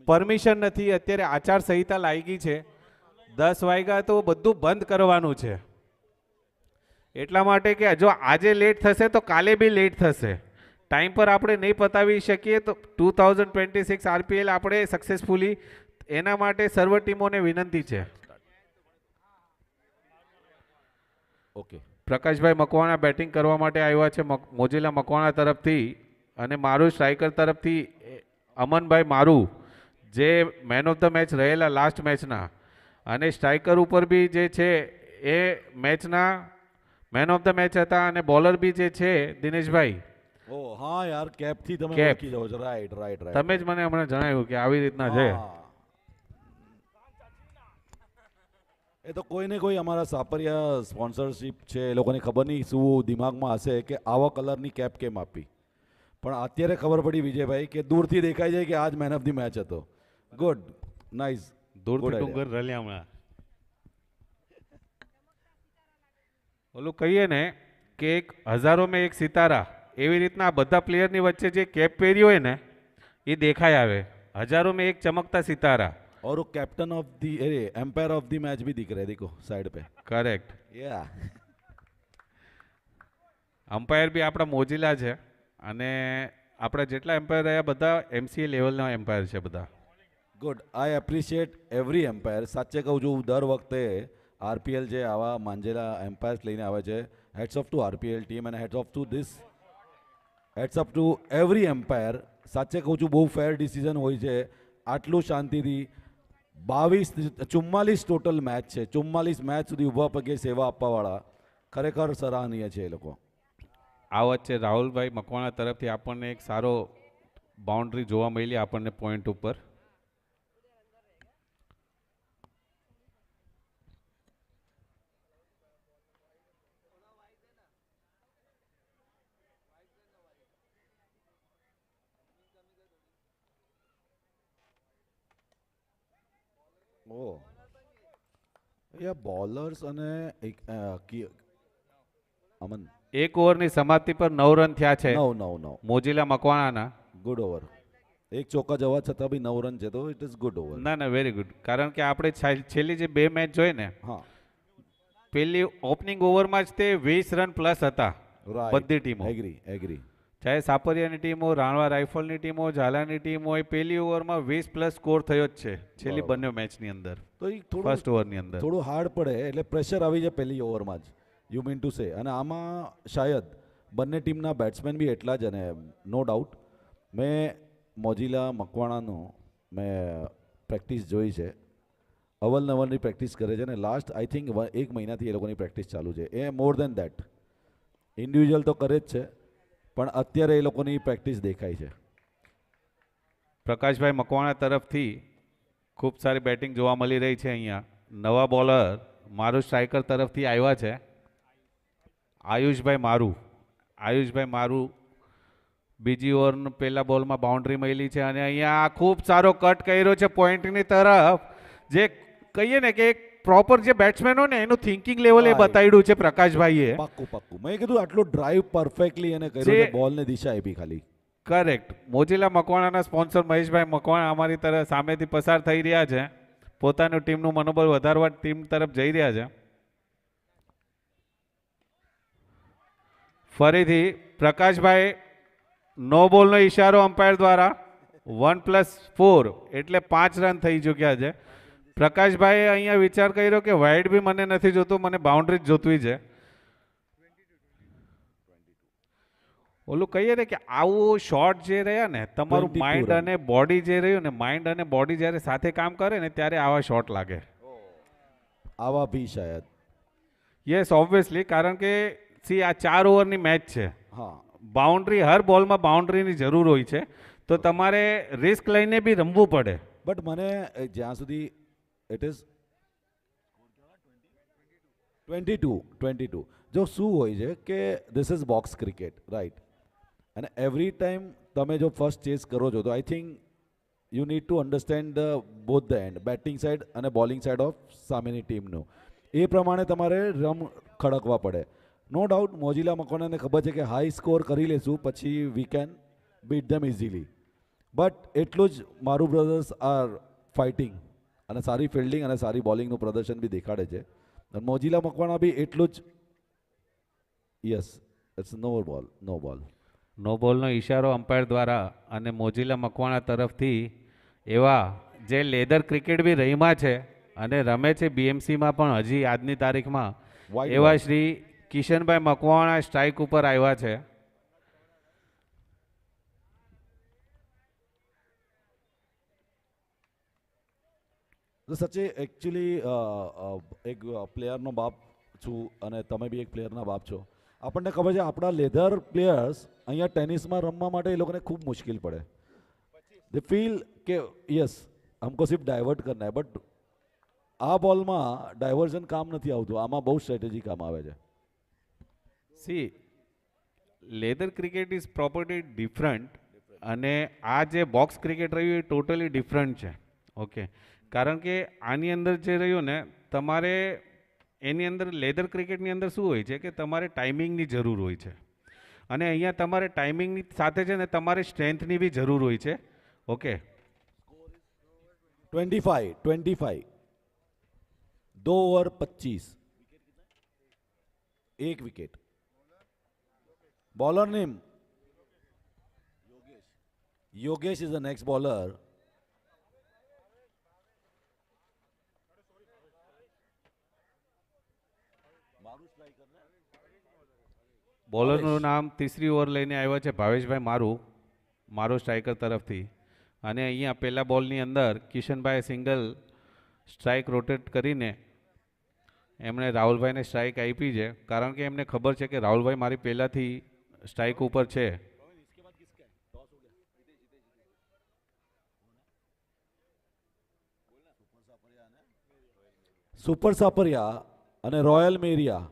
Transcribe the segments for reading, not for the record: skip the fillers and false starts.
Permission નથી. અત્યારે આચારસંહિતા લાગી છે. 10 વાગ્યા તો બધું બંધ કરવાનું છે. એટલા માટે કે જો આજે લેટ થશે તો કાલે બી લેટ થશે. ટાઈમ પર આપણે નહીં પતાવી શકીએ તો 2026 આરપીએલ આપણે સક્સેસફુલી, એના માટે સર્વ ટીમોને વિનંતી છે. ઓકે, પ્રકાશભાઈ મકવાણા બેટિંગ કરવા માટે આવ્યા છે મોજીલા મકવાણા તરફથી, અને મારું સ્ટ્રાઇકર તરફથી અમનભાઈ મારું, જે મેન ઓફ ધ મેચ રહેલા લાસ્ટ મેચના, અને સ્ટ્રાઇકર ઉપર બી જે છે એ મેચના મેન ઓફ ધ મેચ હતા, અને બોલર બી જે છે દિનેશભાઈ. ઓ હા યાર, કેપ થી તમે કેપ. ઓળખી જાઓ છો. Right right right. તમે જ મને હમણાં જણાવ્યું કે આવી રીતના છે. એ તો કોઈ ને કોઈ અમારા સાપરિયા સ્પોન્સરશિપ છે, એ લોકોને ખબર નહીં શું દિમાગમાં હશે કે આવા કલરની કેપ કેમ આપી. પણ અત્યારે ખબર પડી વિજયભાઈ કે દૂરથી દેખાય જાય કે આજ મેન ઓફ ધી મેચ હતો. Good, nice. દૂરથી ડુંગર રલ્યા હમણાં. ઓલું કહીએ ને કે એક હજારો મેં એક સિતારા, એવી રીતના બધા પ્લેયરની વચ્ચે જે કેપ પહેરી હોય ને એ દેખાય આવે. હજારો મેં એક ચમકતા સિતારા. और वो कैप्टन ऑफ दी, अरे एम्पायर ऑफ दी मैच भी दिख रहे हैं, देखो साइड पे. કરેક્ટ. या અમ્પાયર બી આપણા મોજીલા છે, અને આપણા જેટલા એમ્પાયર રહ્યા બધા એમસીએ લેવલના એમ્પાયર છે બધા. Good. I appreciate every umpire. સાચે કહું છું, દર વખતે આરપીએલ જે આવા માંજેલા એમ્પાયર્સ લઈને આવે છે, hats off to RPL team and hats off to this, hats off to every umpire. સાચે કહું છું, બહુ ફેર ડિસિઝન હોય છે. આટલું શાંતિથી 44 ટોટલ મેચ છે, 44 મેચ સુધી ઊભા પગે સેવા આપવાવાળા ખરેખર સરાહનીય છે એ લોકો. આ વચ્ચે રાહુલભાઈ મકવાણા તરફથી આપણને એક સારો બાઉન્ડ્રી જોવા મળી આપણને પોઈન્ટ ઉપર. બોલર્સ અને અમન એક ઓવરની સમાપ્તિ પર 9 રન થયા છે 9 મોજીલા મકવાણાના. Good over. એક ચોક્કા જવા છતાં બી 9 રન છે, તો ઇટ ઇઝ ગુડ ઓવર. ના ના, વેરી ગુડ. કારણ કે આપણે છેલ્લી જે 2 મેચ જોઈ ને, હા, પેલી ઓપનિંગ ઓવરમાં જ તે 20 રન પ્લસ હતા બધી ટીમો. Agree agree. ચાહે સાપરિયાની ટીમ હોય, રાણવા રાઇફલની ટીમ હોય, ઝાલાની ટીમ હોય, પહેલી ઓવરમાં 20 પ્લસ સ્કોર થયો જ છે છેલ્લી બંને મેચની અંદર, તો એ ફર્સ્ટ ઓવરની અંદર. થોડું હાર્ડ પડે એટલે પ્રેશર આવી જાય પહેલી ઓવરમાં જ, યુ મીન ટુ સે. અને આમાં શાયદ બંને ટીમના બેટ્સમેન બી એટલા જ, અને નો ડાઉટ મેં મોજીલા મકવાણાનો મેં પ્રેક્ટિસ જોઈ છે. અવલનવરની પ્રેક્ટિસ કરે છે, અને લાસ્ટ આઈ થિંક 1 મહિનાથી એ લોકોની પ્રેક્ટિસ ચાલુ છે. એ મોર દેન દેટ ઇન્ડિવિજ્યુઅલ તો કરે જ છે, પણ અત્યારે એ લોકોની પ્રેક્ટિસ દેખાય છે. પ્રકાશભાઈ મકવાણા તરફથી ખૂબ સારી બેટિંગ જોવા મળી રહી છે. અહીંયા નવા બોલર મારું સ્ટ્રાઇકર તરફથી આવ્યા છે આયુષભાઈ મારું. બીજી ઓવર પહેલા બોલમાં બાઉન્ડ્રી મળી છે, અને અહીંયા ખૂબ સારો કટ કર્યો છે પોઈન્ટની તરફ. જે કહીએ ને કે એક પ્રોપર જે બેટ્સમેન હોય ને એનું થિંકિંગ લેવલ એ બતાવ્યું છે પ્રકાશભાઈએ. પાક્કું મેં કીધું આટલું ડ્રાઈવ પરફેક્ટલી એને કર્યું છે, બોલને દિશા આપી ખાલી. કરેક્ટ. મોજીલા મકવાણાના સ્પોન્સર મહેશભાઈ મકવાણા અમારી તરફ સામેથી પસાર થઈ રહ્યા છે, પોતાનું ટીમનું મનોબળ વધારવા ટીમ તરફ જઈ રહ્યા છે. ફરીથી પ્રકાશભાઈ નો બોલનો ઈશારો અમ્પાયર દ્વારા 1+4 એટલે 5 રન થઈ ચૂક્યા છે. પ્રકાશભાઈએ અહીંયા વિચાર કર્યો કે વાઇડ બી મને નથી જોતું, મને બાઉન્ડ્રી જ જોતવી છે. ઓલું કહીએ ને કે આવું શોટ જે રહ્યા ને, તમારું માઇન્ડ અને બોડી જે રહ્યું ને, માઇન્ડ અને બોડી જ્યારે સાથે કામ કરે ને ત્યારે આવા શોટ લાગે. આવા ભી શાયદ. Yes, obviously. કારણ કે સી આ 4 ઓવરની મેચ છે. હા, બાઉન્ડ્રી હર બોલમાં બાઉન્ડ્રીની જરૂર હોય છે, તો તમારે રિસ્ક લઈને બી રમવું પડે. બટ મને જ્યાં સુધી ઇટ ઇઝ 22 જો શું હોય છે કે this is box cricket, right? અને એવરી ટાઈમ તમે જો ફર્સ્ટ ચેસ કરો છો તો I think you need to understand both the and, batting side અને બોલિંગ સાઇડ ઓફ સામેની ટીમનું. એ પ્રમાણે તમારે રમ ખડકવા પડે. નો ડાઉટ મોજીલા મકવાણાને ખબર છે કે હાઈ સ્કોર કરી લેશું પછી we can bit them easily. But એટલું જ મારું બ્રધર્સ આર ફાઇટિંગ અને સારી ફિલ્ડિંગ અને સારી બોલિંગનું પ્રદર્શન બી દેખાડે છે. અને મોજીલા મકવાણા બી એટલું જ યસ ઇટ્સ નો બોલ નો બોલ. નો બોલનો ઈશારો અમ્પાયર દ્વારા અને મોજીલા મકવાણા તરફથી એવા જે લેધર ક્રિકેટ બી રહીમાં છે અને રમે છે બીએમસીમાં પણ હજી આજની તારીખમાં Wide એવા ball. શ્રી કિશનભાઈ મકવાણા સ્ટ્રાઇક ઉપર આવ્યા છે. તો સચે એકચ્યુઅલી એક પ્લેયરનો બાપ છું અને તમે બી એક પ્લેયરના બાપ છો. આપણને ખબર છે આપણા લેધર પ્લેયર્સ અહીંયા ટેનિસમાં રમવા માટે એ લોકોને ખૂબ મુશ્કેલ પડે. દે ફીલ કે યસ हमको सिर्फ डाइवर्ट करना है बट આ બોલમાં ડાયવર્ઝન કામ નથી આવતું. આમાં બહુ સ્ટ્રેટેજી કામ આવે છે. C leather cricket is property different અને આ જે બોક્સ ક્રિકેટ રહ્યું એ ટોટલી ડિફરન્ટ છે. ઓકે, કારણ કે આની અંદર જે રહ્યું ને તમારે એની અંદર લેધર ક્રિકેટની અંદર શું હોય છે કે તમારે ટાઈમિંગની જરૂર હોય છે અને અહીંયા તમારે ટાઈમિંગની સાથે છે ને તમારે સ્ટ્રેન્થની બી જરૂર હોય છે. ઓકે, 25 2 ओवर 25 एक wicket. Bowler name Yogesh is the next bowler. બોલરનું નામ ત્રીસરી ઓવર લઈને આવ્યા છે ભાવેશભાઈ મારો સ્ટ્રાઇકર તરફથી. અને અહીંયા પહેલા બોલની અંદર કિશનભાઈ સિંગલ સ્ટ્રાઇક રોટેટ કરીને એમણે રાહુલભાઈને સ્ટ્રાઇક આપી છે, કારણ કે એમને ખબર છે કે રાહુલભાઈ મારી પહેલાંથી સ્ટ્રાઇક ઉપર છે. સુપર સાપરિયા અને રોયલ મેરિયા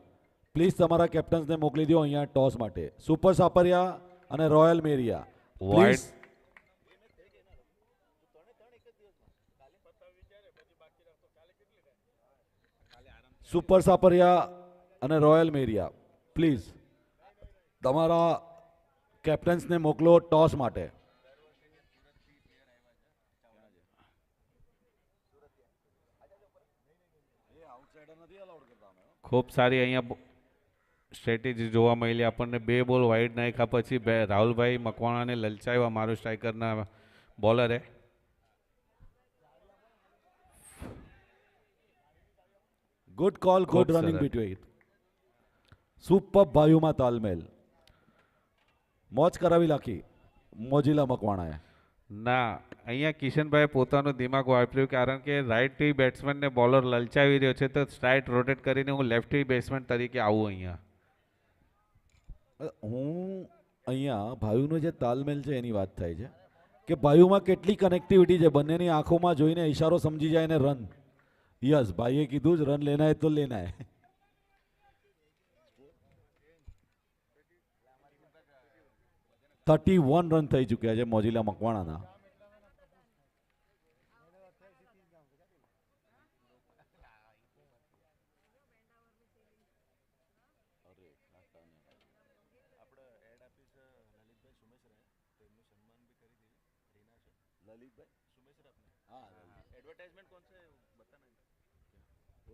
પ્લીઝ તમારા કેપ્ટન્સને મોકલી દો અહીંયા ટોસ માટે. સુપર સાપરિયા અને royal Mariya please. Super Sapariya અને રોયલ મેરિયા પ્લીઝ તમારા કેપ્ટન્સને મોકલો ટોસ માટે. ખૂબ સારી અહીંયા સ્ટ્રેટેજી જોવા મળી આપણને. 2 બોલ વાઇડ નાખ્યા પછી રાહુલભાઈ મકવાણાને લલચાવ્યા મારો સ્ટ્રાઇકરના બોલરે. ગુડ કોલ, ગુડ ખૂબ રનિંગ સરસ. બિટવીન. સુપર ભાઈઓમાં તાલમેલ મોજ કરાવી નાખી મોજીલા મકવાણાએ. ના, અહીંયા કિશનભાઈ પોતાનું દિમાગ વાપર્યું, કારણ કે રાઇટથી બેટ્સમેનને બોલર લલચાવી રહ્યો છે તો સ્ટ્રાઇટ રોટેટ કરીને હું લેફ્ટી બેટ્સમેન તરીકે આવું અહીંયા. હું અહીંયા ભાઈઓનો જે તાલમેલ છે એની વાત થાય છે કે ભાઈઓમાં કેટલી કનેક્ટિવિટી છે. બંનેની આંખોમાં જોઈને ઈશારો સમજી જાય ને રન. યસ, ભાઈએ કીધું જ રન લેના હે તો લેના હે. ₹31 રન થઈ ચૂક્યા છે મોજીલા મકવાણાના.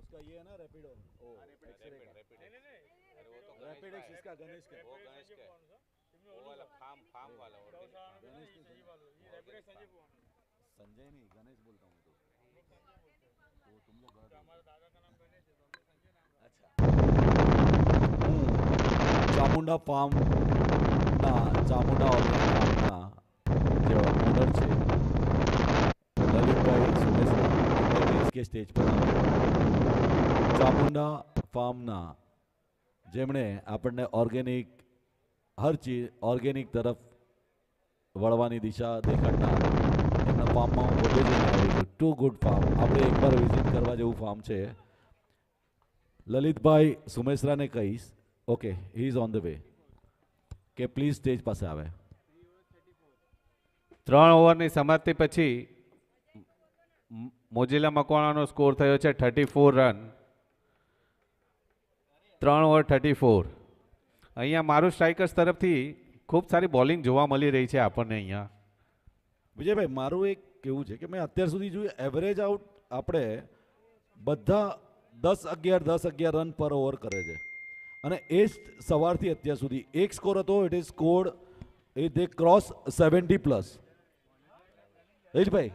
उसका ये है ना रैपिडो. रैपिड एक्स इसका गणेश का. संजय नहीं, गणेश बोलता हूँ तो तुम लोग अच्छा. ચામુંડા ફાર્મ ના ચામુંડા ફાર્મના જે ઓનર છે લલિતભાઈ સુમેશરા કે સ્ટેજ પર આવે. ચામુંડા ફાર્મના જેમણે આપણને ઓર્ગેનિક હર ચીજ ઓર્ગેનિક તરફ વળવાની દિશા દેખાડનાર એમના ફાર્મમાં હું પોતે જઈને આવ્યો છું. Too good farm. આપણે એકવાર વિઝિટ કરવા જેવું ફાર્મ છે. લલિતભાઈ સુમેશરાને કહીશ okay he is on the way કે પ્લીઝ સ્ટેજ પાસે આવે. 3 ઓવરની સમાપ્તિ પછી મોજીલા મકવાણાનો સ્કોર થયો છે 34 રન. 3 ઓવર 34. અહીંયા મારું સ્ટ્રાઇકર્સ તરફથી ખૂબ સારી બોલિંગ જોવા મળી રહી છે આપણને અહીંયા. વિજયભાઈ મારું એક કેવું છે કે મેં અત્યાર સુધી જોયું એવરેજ આઉટ આપણે બધા 10-11 રન પર ઓવર કરે છે અને એ જ સવારથી અત્યાર સુધી એક સ્કોર હતો it is scored A they cross 70+. ભાઈ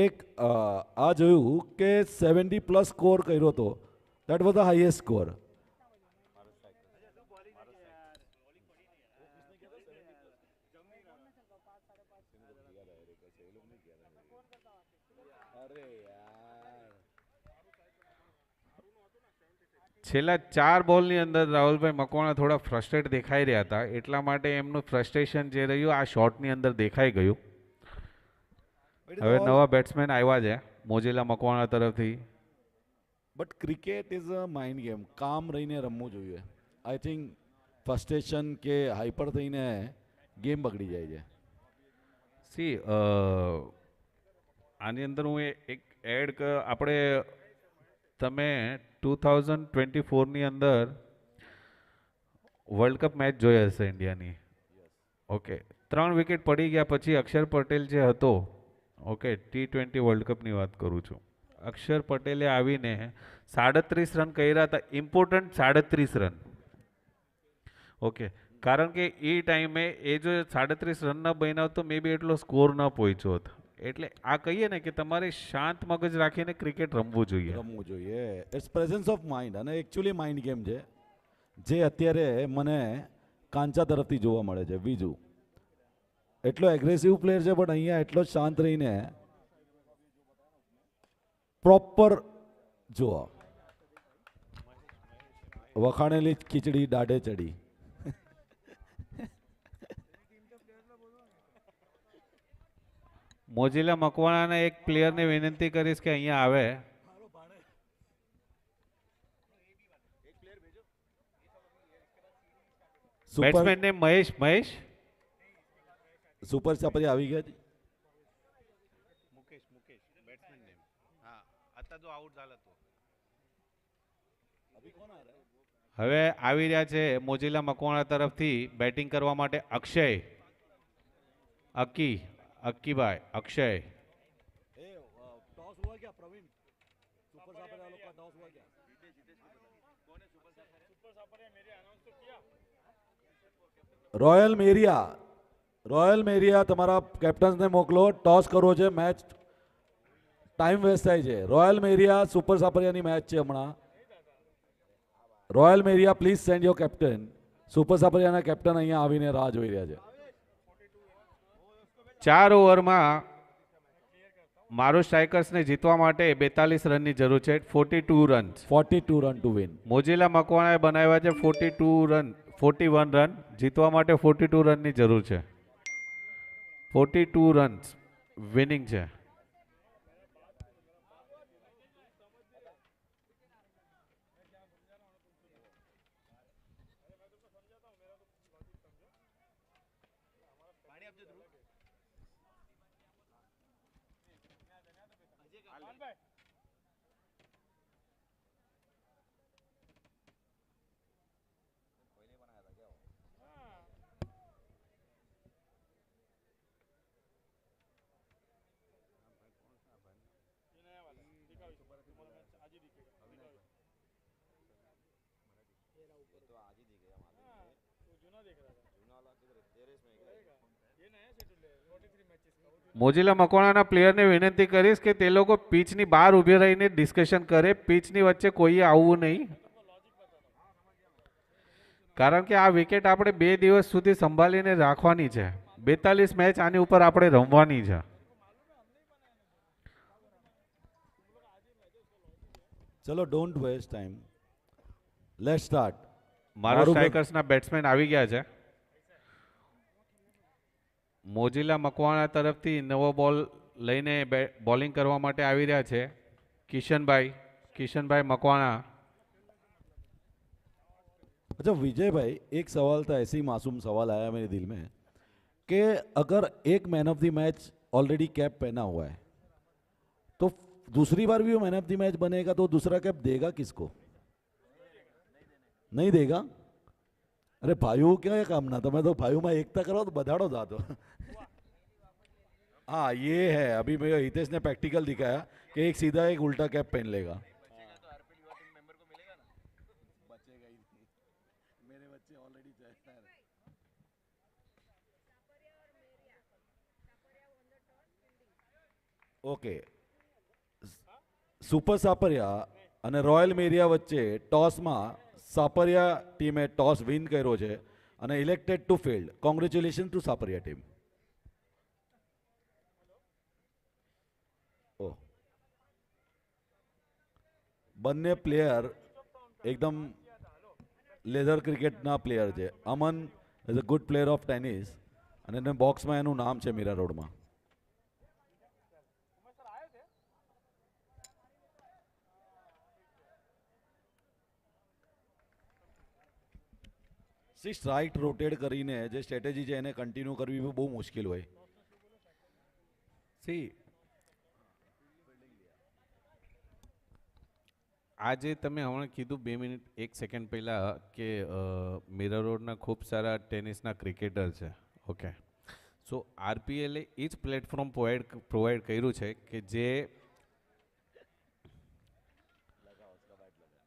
એક આ જોયું કે 70+ સ્કોર કર્યો હતો that was the highest score. છેલ્લા 4 બોલની અંદર રાહુલભાઈ મકવાણા થોડા ફ્રસ્ટ્રેટ દેખાઈ રહ્યા હતા, એટલા માટે એમનું ફ્રસ્ટ્રેશન જે રહ્યું આ શોટની અંદર દેખાઈ ગયું. હવે નવા બેટ્સમેન આવ્યા છે મોજીલા મકવાણા તરફથી. But cricket is a mind game. કામ રહીને રમવું જોઈએ. આઈ થિંક ફ્રસ્ટ્રેશન કે હાઈપર થઈને ગેમ બગડી જાય છે. સી આની અંદર હું એક એડ આપણે તમે 2024ની અંદર વર્લ્ડ કપ મેચ જોઈ હશે ઇન્ડિયાની. ઓકે, 3 વિકેટ પડી ગયા પછી અક્ષર પટેલ જે હતો, ઓકે T20 વર્લ્ડ કપની વાત કરું છું, અક્ષર પટેલે આવીને 37 રન કર્યા હતા, ઇમ્પોર્ટન્ટ 37 રન. ઓકે, કારણ કે એ ટાઈમે એ જો 37 રન ન બન્યા હોત તો મે બી એટલો સ્કોર ન પહોંચ્યો હોત. એટલે આ કહીએ ને કે તમારે શાંત મગજ રાખીને ક્રિકેટ રમવું જોઈએ. રમવું જોઈએ. ઇટ્સ પ્રેઝન્સ ઓફ માઇન્ડ અને એકચ્યુઅલી માઇન્ડ ગેમ છે જે અત્યારે મને કાંચા તરફથી જોવા મળે છે. બીજું એટલો એગ્રેસિવ પ્લેયર છે પણ અહીંયા એટલો જ શાંત રહીને પ્રોપર જોવા વખાણેલી ખીચડી દાઢે ચડી. મોજીલા મકવાણાના એક પ્લેયરને વિનંતી કરીશ કે અહીંયા આવે. બેટ્સમેન ને મહેશ સુપર સાપરી આવી ગયા છે. મુકેશ બેટ્સમેન ને હા आता जो आउट झाला तो હવે આવી રહ્યા છે મોજીલા મકવાણા તરફથી બેટિંગ કરવા માટે અક્ષય અક્કીભાઈ અક્ષય. રોયલ મેરિયા તમારા કેપ્ટન્સને મોકલો. ટોસ કરવો છે. મેચ ટાઈમ વેસ્ટ થાય છે. રોયલ મેરિયા સુપર સાપરિયાની મેચ છે હમણાં. Royal Mariya please send your captain. Super સાપરિયાના કેપ્ટન અહીંયા આવીને રાહ જોઈ રહ્યા છે. 4 ઓવરમાં મારો સ્ટ્રાઇકર્સને જીતવા માટે 42 રનની જરૂર છે. 42 રન ટુ વિન. મોજીલા મકવાણાએ બનાવ્યા છે 41 રન. જીતવા માટે 42 રનની જરૂર છે. 42 રન્સ વિનિંગ છે. મોજીલા મકવાણાના પ્લેયરને વિનંતી કરીશ કે તે લોકો પીચની બહાર ઊભી રહીને ડિસ્કશન કરે. પીચની વચ્ચે કોઈએ આવવું નહીં, કારણ કે આ વિકેટ આપણે 2 દિવસ સુધી સંભાળીને રાખવાની છે. 42 મેચ આની ઉપર આપણે રમવાની છે. ચલો don't waste time, let's start. મારો સ્ટ્રાઇકર્સના બેટ્સમેન આવી ગયા છે. મોજીલા મકવાણા તરફથી નવો બોલ લઈને બોલિંગ કરવા માટે આવી રહ્યા છે કિશનભાઈ મકવાણા. अच्छा विजय भाई, एक सवाल था, ऐसे ही मासूम सवाल आया मेरे दिल में कि अगर एक man of the match already cap पहना हुआ है तो दूसरी बार भी वो मैन ऑफ द मैच बनेगा तो दूसरा कैप देगा किसको? नहीं देगा. अरे भाइयों क्या है काम ना, તમે તો ભાઈઓમાં એકતા કરો તો બધાડો જાતો. हाँ ये है, अभी मैं हितेश ने प्रैक्टिकल दिखाया कि एक सीधा एक उल्टा कैप पहन लेगा. मेरे बच्चे ऑलरेडी ઓકે, સુપર સાપરિયા અને રોયલ મેરિયા વચ્ચે ટોસમાં સાપરિયા ટીમે ટોસ વિન કર્યો છે અને elected to field. Congratulation to Sapariya team. ઓ બંને પ્લેયર એકદમ લેધર ક્રિકેટના પ્લેયર છે. Aman is a good player of tennis અને એને બોક્સમાં એનું નામ છે મીરા રોડમાં. સી સ્ટ્રાઇક રોટેટ કરીને જે સ્ટ્રેટેજી છે એને કન્ટિન્યુ કરવી બહુ મુશ્કેલ હોય. સી આજે તમે હમણાં કીધું 2 મિનિટ 1 સેકન્ડ પહેલાં કે મીરા રોડના ખૂબ સારા ટેનિસના ક્રિકેટર છે. ઓકે, સો આરપીએલે એ જ પ્લેટફોર્મ પ્રોવાઈડ કર્યું છે કે જે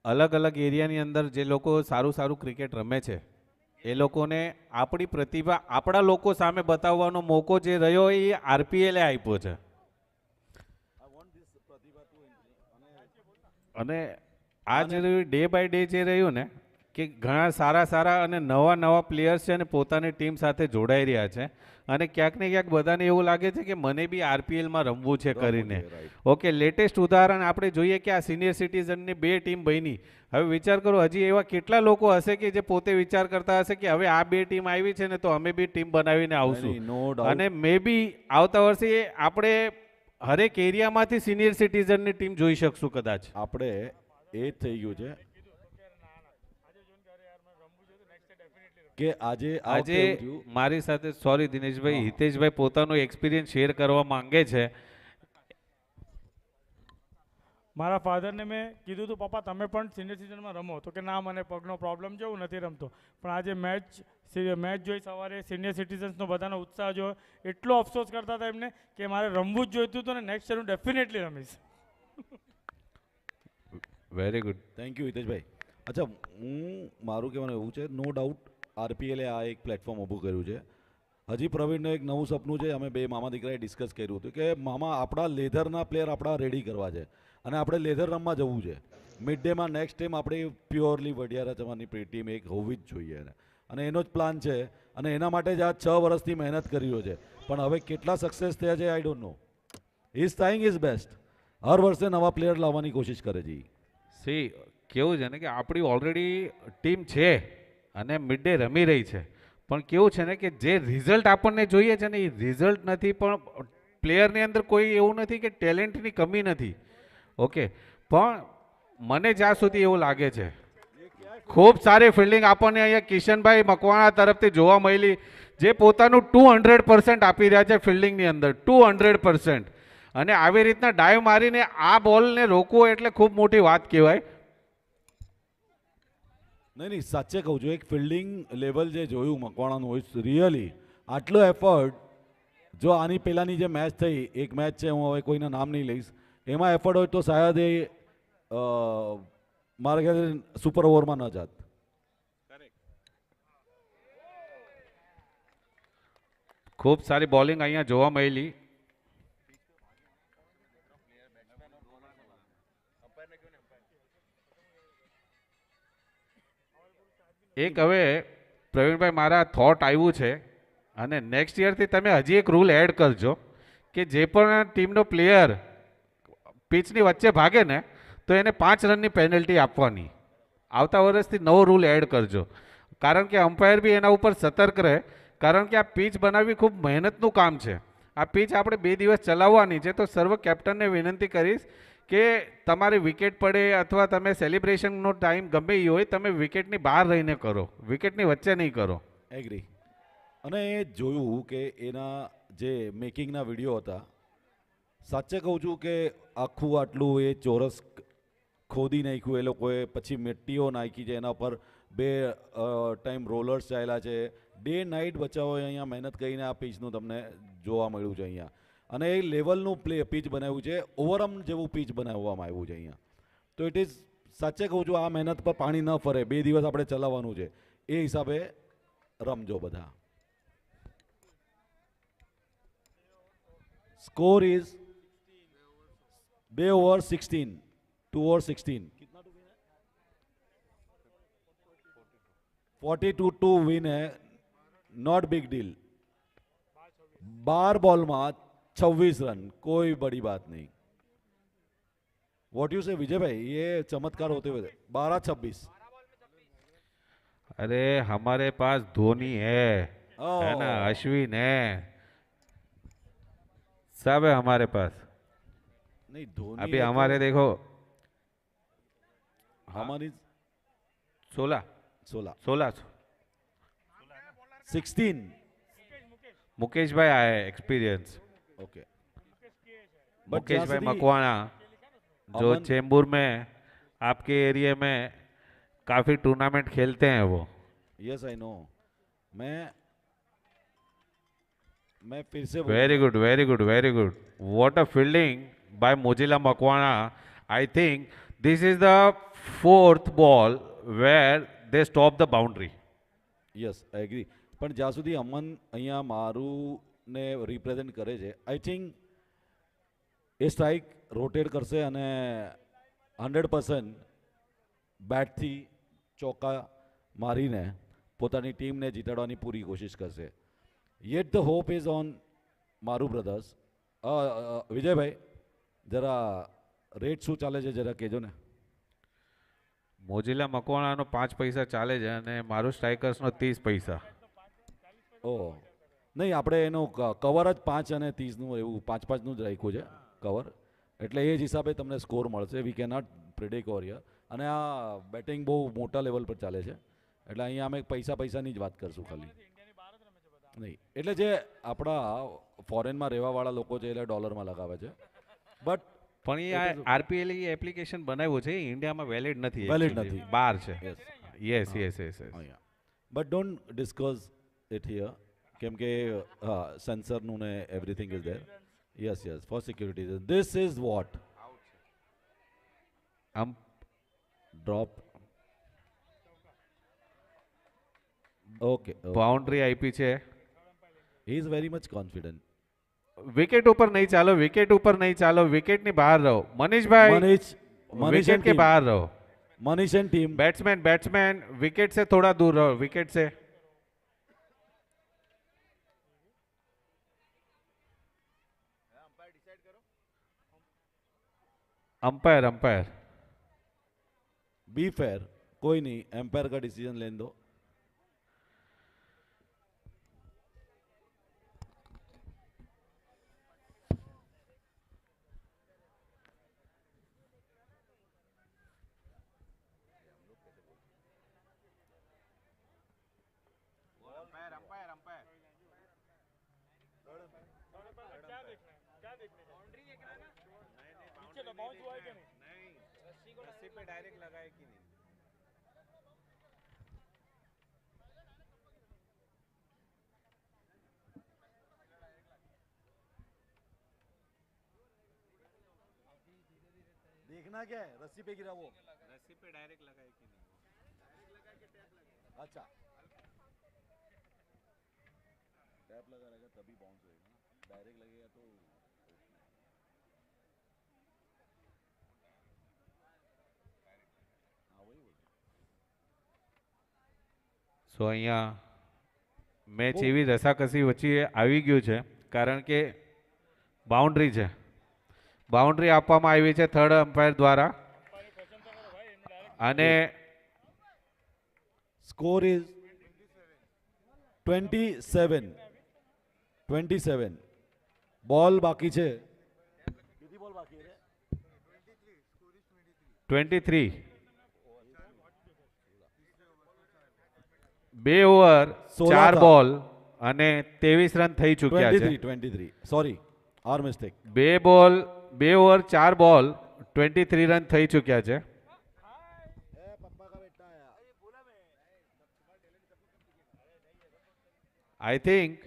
અલગ અલગ એરિયાની અંદર જે લોકો સારું સારું ક્રિકેટ રમે છે એ લોકોને આપણી પ્રતિભા આપણા લોકો સામે બતાવવાનો મોકો જે રહ્યો એ આરપીએલે આપ્યો છે. અને આ જે રહ્યું ડે બાય ડે જે રહ્યું ને કે ઘણા સારા સારા અને નવા નવા પ્લેયર્સ છે અને પોતાની ટીમ સાથે જોડાઈ રહ્યા છે અને ક્યાંક ને ક્યાંક બધાને એવું લાગે છે કે મને બી આરપીએલમાં રમવું છે કરીને. ઓકે, લેટેસ્ટ ઉદાહરણ આપણે જોઈએ કે આ સિનિયર સિટીઝનની 2 ટીમ બની. હવે વિચાર કરો હજી એવા કેટલા લોકો હશે કે જે પોતે વિચાર કરતા હશે કે હવે આ 2 ટીમ આવી છે ને તો અમે બી ટીમ બનાવીને આવશું. અને મે બી આવતા વર્ષે આપણે હરેક એરિયામાંથી સિનિયર સિટીઝનની ટીમ જોઈ શકશું કદાચ. આપણે એ જ થઈ ગયું છે કે આજે મારી સાથે સોરી દિનેશભાઈ, હિતેશભાઈ પોતાનો એક્સપિરિયન્સ શેર કરવા માંગે છે. મારા ફાધરને મેં કીધું હતું પપ્પા તમે પણ સિનિયર સિટીઝનમાં રમો, તો કે ના મને પગનો પ્રોબ્લેમ છે હું નથી રમતો. પણ આજે મેચ જોઈ સવારે સિનિયર સિટીઝન્સનો બધાનો ઉત્સાહ જોયો, એટલો અફસોસ કરતા હતા એમને કે મારે રમવું જ જોઈતું હતું ને નેક્સ્ટ યર હું ડેફિનેટલી રમીશ. Very good, thank you Hiteshbhai. અચ્છા, મારું કહેવાનું એવું છે, નો ડાઉટ આરપીએલે આ એક પ્લેટફોર્મ ઊભું કર્યું છે. હજી પ્રવીણને એક નવું સપનું છે. અમે 2 મામા દીકરાએ ડિસ્કસ કર્યું હતું કે મામા આપણા લેધરના પ્લેયર આપણા રેડી કરવા છે અને આપણે લેધર રમવા જવું છે. મિડ ડેમાં નેક્સ્ટ ટાઈમ આપણે પ્યોરલી વડિયારા જવાની ટીમ એક હોવી જ જોઈએ અને એનો જ પ્લાન છે અને એના માટે જ આ 6 વર્ષથી મહેનત કરી રહ્યો છે. પણ હવે કેટલા સક્સેસ થયા છે I don't know. Is trying is best. હર વર્ષે નવા પ્લેયર લાવવાની કોશિશ કરે છે. સી કેવું છે ને કે આપણી ઓલરેડી ટીમ છે અને મિડ ડે રમી રહી છે, પણ કેવું છે ને કે જે રિઝલ્ટ આપણને જોઈએ છે ને એ રિઝલ્ટ નથી. પણ પ્લેયરની અંદર કોઈ એવું નથી કે ટેલેન્ટની કમી નથી. ઓકે, પણ મને જ્યાં સુધી એવું લાગે છે ખૂબ સારી ફિલ્ડિંગ આપણને અહીંયા કિશનભાઈ મકવાણા તરફથી જોવા મળી, જે પોતાનું 200% આપી રહ્યા છે ફિલ્ડિંગની અંદર, 200%. અને આવી રીતના ડાઈવ મારીને આ બોલને રોકવો એટલે ખૂબ મોટી વાત કહેવાય. નહીં, સાચે કહું છું, એક ફિલ્ડિંગ લેવલ જે જોયું મકવાણાનું હોય રિયલી આટલો એફર્ટ. જો આની પહેલાંની જે મેચ થઈ, એક મેચ છે, હું હવે કોઈના નામ નહીં લઈશ, એમાં એફર્ટ હોય તો શાયદ એ મારા ખ્યાલ સુપર ઓવરમાં ન જાત. ખૂબ સારી બોલિંગ અહીંયા જોવા મળી. એક હવે પ્રવીણભાઈ મારા થોટ આવ્યું છે અને નેક્સ્ટ યરથી તમે હજી એક રૂલ એડ કરજો કે જે પણ ટીમનો પ્લેયર પિચની વચ્ચે ભાગે ને તો એને 5 રનની પેનલ્ટી આપવાની. આવતા વર્ષથી નવો રૂલ એડ કરજો, કારણ કે અમ્પાયર બી એના ઉપર સતર્ક રહે. કારણ કે આ પિચ બનાવવી ખૂબ મહેનતનું કામ છે. આ પિચ આપણે 2 દિવસ ચલાવવાની છે, તો સર્વ કેપ્ટનને વિનંતી કરીશ કે તમારી વિકેટ પડે અથવા તમે સેલિબ્રેશનનો ટાઈમ ગમે એ હોય, તમે વિકેટની બહાર રહીને કરો, વિકેટની વચ્ચે નહીં કરો. એગ્રી. અને એ જોયું કે એના જે મેકિંગના વિડીયો હતા, સાચે કહું છું કે આખું આટલું એ ચોરસ ખોદી નાખ્યું એ લોકોએ, પછી મિટ્ટીઓ નાખી છે એના પર, બે ટાઈમ રોલર્સ ચાલ્યા છે, ડે નાઇટ બચાવો અહીંયા મહેનત કરીને આ પીચનું તમને જોવા મળ્યું છે અહીંયા. અને એ લેવલનું પીચ બનાવ્યું છે, ઓવરમ જેવું પીચ બનાવવામાં આવ્યું છે અહીંયા. તો ઇટ ઇઝ સાચે કહું છું, આ મહેનત પર પાણી ન ફરે, 2 દિવસ આપણે ચલાવવાનું છે, એ હિસાબે રમજો બધા. Score is 2 over 16, 2 over 16. 42 to win है, नॉट बिग डील. 12 बॉल में 26 रन, कोई बड़ी बात नहीं. व्हाट यू से विजय भाई, ये चमत्कार होते हुए 12-26. अरे हमारे पास धोनी है ना, अश्विन है, सब है हमारे पास. नहीं धोनी अभी है तो हमारे देखो हमारी 16 16 16 16. मुकेश भाई आए एक्सपीरियंस. ओके. मुकेश भाई मकवाना जो अमन- चेंबूर में आपके एरिया में काफी टूर्नामेंट खेलते हैं वो. Yes I know. मैं फिर से very good very good very good. What a fielding by Mojila Makwana. I think this is the 4th ball where they stop the boundary. Yes I agree. પણ જ્યાં સુધી અમન અહીંયા મારુને રિપ્રેઝેન્ટ કરે છે, આઈ થિંક એ સ્ટ્રાઇક રોટેટ કરશે અને 100% બેટથી ચોક્કા મારીને પોતાની ટીમને જીતાડવાની પૂરી કોશિશ કરશે. Yet the hope is on મારુ બ્રધર્સ. વિજયભાઈ જરા રેટ શું ચાલે છે જરા કહેજો ને. મોજીલા મકવાણાનો 5 પૈસા ચાલે છે અને મારું સ્ટ્રાઇકર્સનો 30 પૈસા. ઓહ નહીં, આપણે એનો કવર જ 5 અને 30નું એવું 5-5નું જ રાખ્યું છે કવર, એટલે એ જ હિસાબે તમને સ્કોર મળશે. We can not predict over here. અને આ બેટિંગ બહુ મોટા લેવલ પર ચાલે છે, એટલે અહીંયા અમે પૈસાની જ વાત કરશું ખાલી. નહીં એટલે જે આપણા ફોરેનમાં રહેવાવાળા લોકો છે એટલે ડોલરમાં લગાવે છે, બટ પણ એ આરપીએલ એપ્લિકેશન બનાવ્યું છે, ઇન્ડિયામાં વેલિડ નથી. Valid actually. નથી. બહાર છે. Yes yes yes yes. અહીંયા but don't discuss it here, કેમ કે હા સેન્સરનું ને everything is there. Yes yes for security. This is what આમ ડ્રોપ. ઓકે બાઉન્ડ્રી આપી છે. He is very much confident. Wicket ઉપર નહીં ચાલો, વિકેટ ઉપર નહીં ચાલો, વિકેટની બહાર રહો. મનીષભાઈ मनीष विकेट के बाहर रहो. Manish and team. Batsman batsman wicket से थोड़ा दूर रहो, विकेट से. अंपायर अंपायर बी फेयर, कोई नहीं, एम्पायर का डिसीजन लेने दो. देखना क्या है, रस्सी पे गिरा वो, रस्सी पे डायरेक्ट लगाए कि नहीं. अच्छा टैप लगा रहेगा तभी बाउंस होएगा ना, डायरेक्ट लगेगा तो हाँ वही बोल. સો અહીંયા મેચ એવી રસાકસી વચ્ચે આવી ગયું છે, કારણ કે બાઉન્ડ્રી છે. બાઉન્ડ્રી આપવામાં આવી છે થર્ડ અમ્પાયર દ્વારા. અને स्कोर इज 27. बॉल बाकी छे. कितनी बॉल बाकी है? 23. 2 ઓવર 16 4 था. બોલ અને 23 રન થઈ ચૂક્યા છે. 23. Sorry R mistake. 2 ઓવર 4 બોલ 23 રન થઈ ચૂક્યા છે. आई थिंक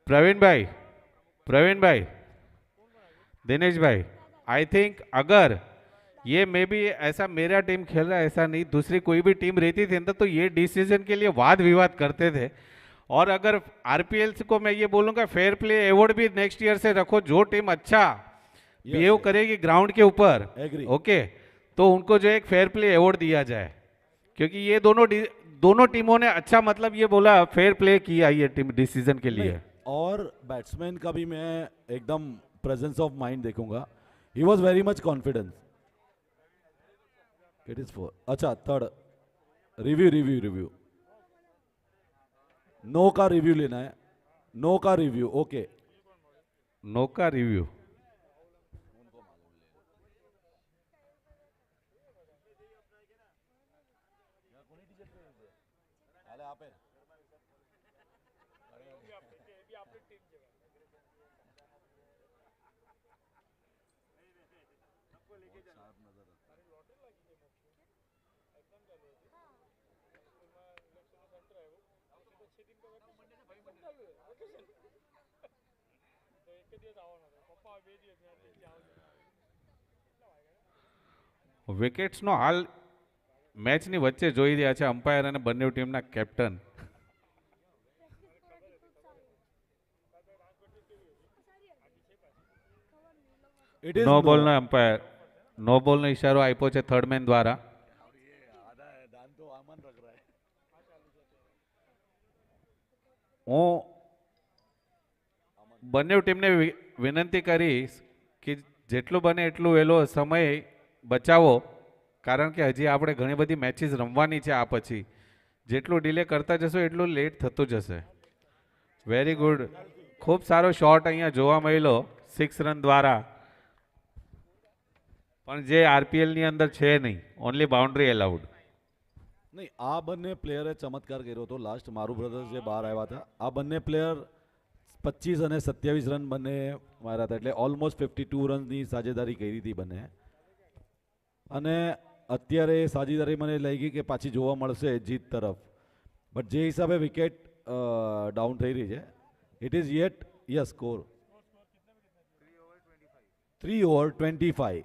प्रवीण भाई दिनेश भाई, आई थिंक अगर ये मे भी ऐसा मेरा टीम खेल रहा है ऐसा नहीं, दूसरी कोई भी टीम रहती थी ना तो ये डिसीजन के लिए वाद विवाद करते थे। और अगर आरपीएल को मैं ये बोलूंगा फेयर प्ले अवार्ड भी नेक्स्ट ईयर से रखो, जो टीम अच्छा बिहेव करेगी ग्राउंड के ऊपर, Agree. ओके, तो उनको जो एक फेयर प्ले अवार्ड दिया जाए, क्योंकि ये दोनों टीमों ने अच्छा मतलब ये बोला फेयर प्ले किया ये टीम डिसीजन के लिए। नहीं, और बैट्समैन का भी मैं एकदम प्रेजेंस ऑफ माइंड देखूंगा। He was very much confidence. It is 4। अच्छा, थर्ड रिव्यू नो का रिव्यू लेना है। नो का रिव्यू, ओके। नो का रिव्यू, વિકેટ્સનો હાલ મેચની વચ્ચે જોઈ રહ્યા છે અમ્પાયર અને બંને ટીમના કેપ્ટન। ઇટ ઇઝ નો બોલનો એમ્પાયર, નો બોલનો ઇશારો આપ્યો છે થર્ડ મેન દ્વારા। હું બંને ટીમને વિનંતી કરીશ કે જેટલું બને એટલું વહેલો સમય બચાવો, કારણ કે હજી આપણે ઘણી બધી મેચીસ રમવાની છે આ પછી। જેટલું ડિલે કરતા જશો એટલું લેટ થતું જશે। વેરી ગુડ, ખૂબ સારો શોટ અહીંયા જોવા મળ્યો 6 રન દ્વારા, પણ જે આરપીએલની અંદર છે નહીં, ઓનલી બાઉન્ડ્રી એલાઉડ। નહીં, આ બંને પ્લેયરે ચમત્કાર કર્યો હતો લાસ્ટ મારું બ્રધર્સ જે બહાર આવ્યા હતા, આ બંને પ્લેયર 25 અને 27 રન બંને માર્યા હતા, એટલે ઓલમોસ્ટ 52 રનની સાજેદારી કરી હતી બંને। અને અત્યારે સાજેદારી મને લાગી કે પાછી જોવા મળશે જીત તરફ, બટ જે હિસાબે વિકેટ ડાઉન થઈ રહી છે, it is yet yes score 3 over 25।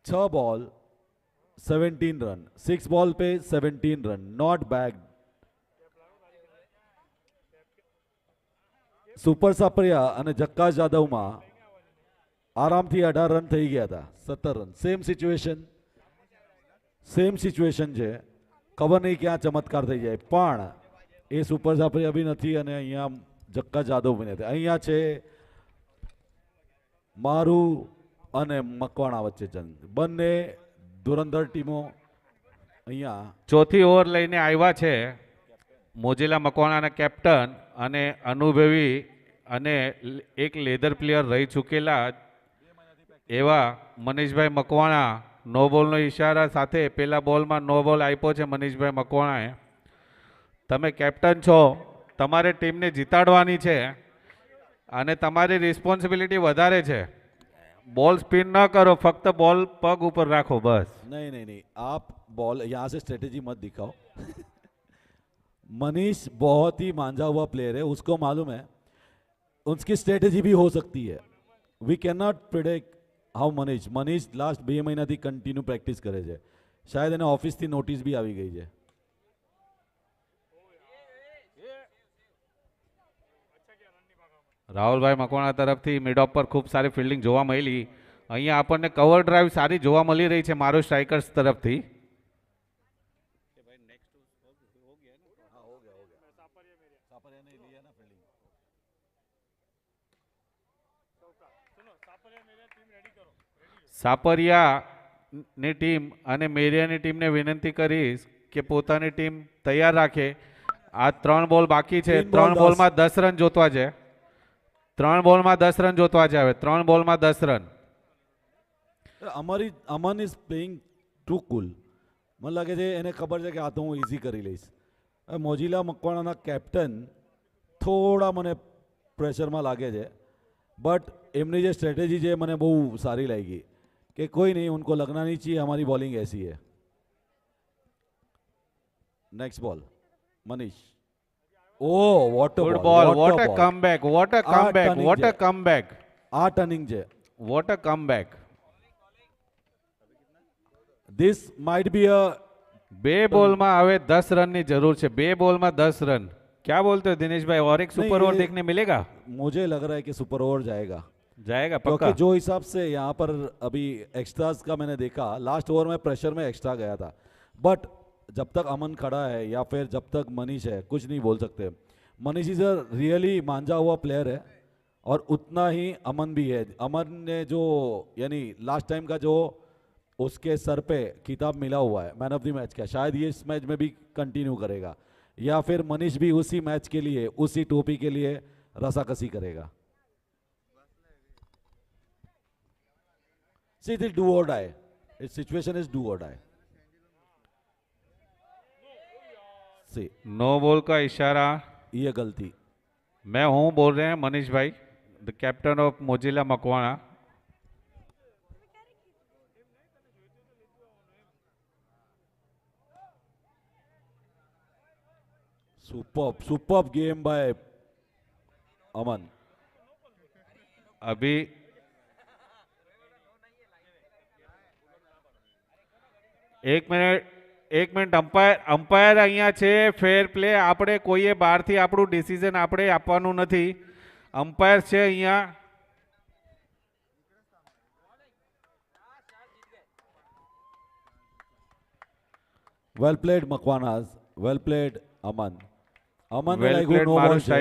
6 ball 17 run, 6 ball पे 17 रन, नॉट बैड। सुपर सापरिया અને જક્કાસ જાદવમાં આરામથી 18 રન થઈ ગયા હતા, 17 રન। સેમ સિચ્યુએશન છે, ખબર નહીં ક્યાં ચમત્કાર થઈ જાય, પણ એ સુપર સાપરિયા બી નથી અને અહીંયા જક્કાસ જાદવ બી નથી। અહીંયા છે મારું અને મકવાણા વચ્ચે જંગ, બંને ધુરંધર ટીમો અહીંયા ચોથી ઓવર લઈને આવ્યા છે મોજીલા મકવાણાના કેપ્ટન અને અનુભવી અને એક લેધર પ્લેયર રહી ચૂકેલા એવા મનીષભાઈ મકવાણા। નો બોલનો ઈશારા સાથે પહેલા બોલમાં નો બોલ આપ્યો છે મનીષભાઈ મકવાણાએ। તમે કેપ્ટન છો, તમારે ટીમને જીતાડવાની છે અને તમારી રિસ્પોન્સિબિલિટી વધારે છે। बॉल स्पिन ना करो, फक्त बॉल पग ऊपर रखो बस। नहीं, आप बॉल यहाँ से स्ट्रेटेजी मत दिखाओ। मनीष बहुत ही मांझा हुआ प्लेयर है, उसको मालूम है उसकी स्ट्रेटेजी भी हो सकती है। We can not predict how Manish last 2 મહિનાથી કન્ટિન્યુ પ્રેક્ટિસ કરે છે, શાયદ એને ઓફિસથી નોટિસ બી આવી ગઈ છે। રાહુલભાઈ મકવાણા તરફથી મિડ ઓફ પર ખૂબ સારી ફિલ્ડિંગ જોવા મળી। અહીંયા આપણને કવર ડ્રાઈવ સારી જોવા મળી રહી છે મારો સ્ટ્રાઇકર્સ તરફથી। સાપરિયાની ટીમ અને મેરિયાની ટીમને વિનંતી કરીશ કે પોતાની ટીમ તૈયાર રાખે। આ 3 બોલ બાકી છે, 3 બોલમાં 10 રન જોતવા છે, 3 બોલમાં 10 રન જોતવા છે। હવે 3 બોલમાં 10 run. Aman is playing too cool, મને લાગે છે એને ખબર છે કે આ તો હું ઇઝી કરી લઈશ। મોજીલા મકવાણાના કેપ્ટન થોડા મને પ્રેશરમાં લાગે છે, બટ એમની જે સ્ટ્રેટેજી છે મને બહુ સારી લાગી कि कोई नहीं, उनको लगना नहीं चाहिए हमारी बॉलिंग ऐसी है. Next ball Manish. Oh what a good ball, ball, what a comeback, what a comeback, turning what a છે. કમબેક, આ ટર્નિંગ છે. What a comeback. This might be a બે બોલમાં હવે 10 રનની જરૂર છે, બે બોલમાં 10 રન. क्या बोलते हो दिनेश भाई, और एक सुपर ओवर ये- देखने मिलेगा? मुझे लग रहा है कि सुपर ओवर जाएगा, जाएगा क्योंकि पक्का. जो हिसाब से यहाँ पर अभी एक्स्ट्रास का मैंने देखा, लास्ट ओवर में प्रेशर में एक्स्ट्रा गया था. बट जब तक अमन खड़ा है या फिर जब तक मनीष है, कुछ नहीं बोल सकते. मनीष इज अ रियली मांझा हुआ प्लेयर है और उतना ही अमन भी है. अमन ने जो यानी लास्ट टाइम का जो उसके सर पे खिताब मिला हुआ है मैन ऑफ द मैच का, शायद ये इस मैच में भी कंटिन्यू करेगा, या फिर मनीष भी उसी मैच के लिए उसी टोपी के लिए रसाकसी करेगा. See, it is do or die. Its situation is do or die. See, no ball का इशारा. ये गलती. मैं हूँ बोल रहे हैं मनीष भाई, the captain of Mojila Makwana. Superb game by Aman. अभी એક મિનિટ અમ્પાયર અહીંયા છે. ફેર પ્લે આપણે કોઈએ બહારથી આપણું ડિસિઝન આપણે આપવાનું નથી. અમ્પાયર છે અહીંયા. Well played Makwanas. Well played Aman. Aman Well like played, no Maru ball.